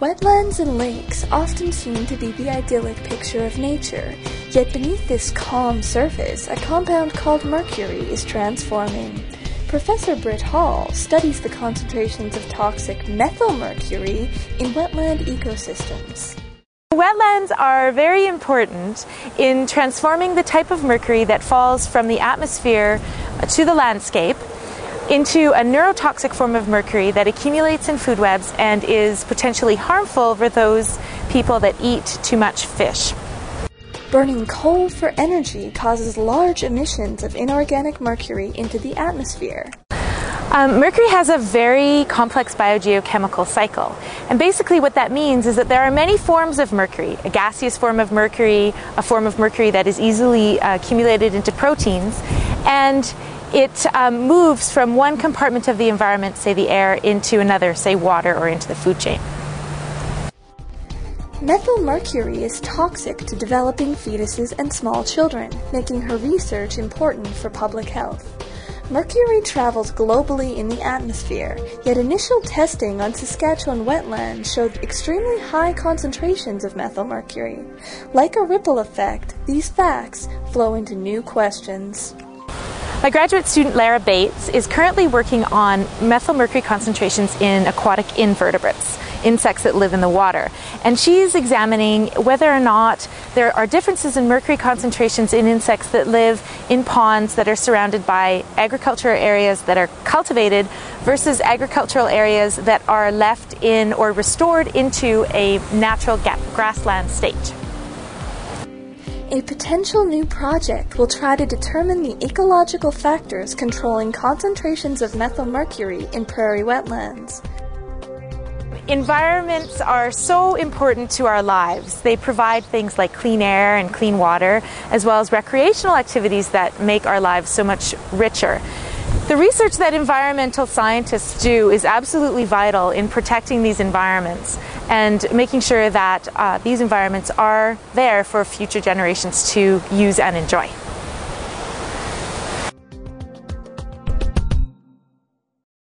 Wetlands and lakes often seem to be the idyllic picture of nature, yet beneath this calm surface, a compound called mercury is transforming. Professor Britt Hall studies the concentrations of toxic methylmercury in wetland ecosystems. Wetlands are very important in transforming the type of mercury that falls from the atmosphere to the landscape into a neurotoxic form of mercury that accumulates in food webs and is potentially harmful for those people that eat too much fish. Burning coal for energy causes large emissions of inorganic mercury into the atmosphere. Mercury has a very complex biogeochemical cycle, and basically what that means is that there are many forms of mercury: a gaseous form of mercury, a form of mercury that is easily accumulated into proteins, and it moves from one compartment of the environment, say the air, into another, say water, or into the food chain. Methylmercury is toxic to developing fetuses and small children, making her research important for public health. Mercury travels globally in the atmosphere, yet initial testing on Saskatchewan wetlands showed extremely high concentrations of methylmercury. Like a ripple effect, these facts flow into new questions. My graduate student Lara Bates is currently working on methylmercury concentrations in aquatic invertebrates, insects that live in the water. And she's examining whether or not there are differences in mercury concentrations in insects that live in ponds that are surrounded by agricultural areas that are cultivated versus agricultural areas that are left in or restored into a natural grassland state. A potential new project will try to determine the ecological factors controlling concentrations of methylmercury in prairie wetlands. Environments are so important to our lives. They provide things like clean air and clean water, as well as recreational activities that make our lives so much richer. The research that environmental scientists do is absolutely vital in protecting these environments and making sure that these environments are there for future generations to use and enjoy.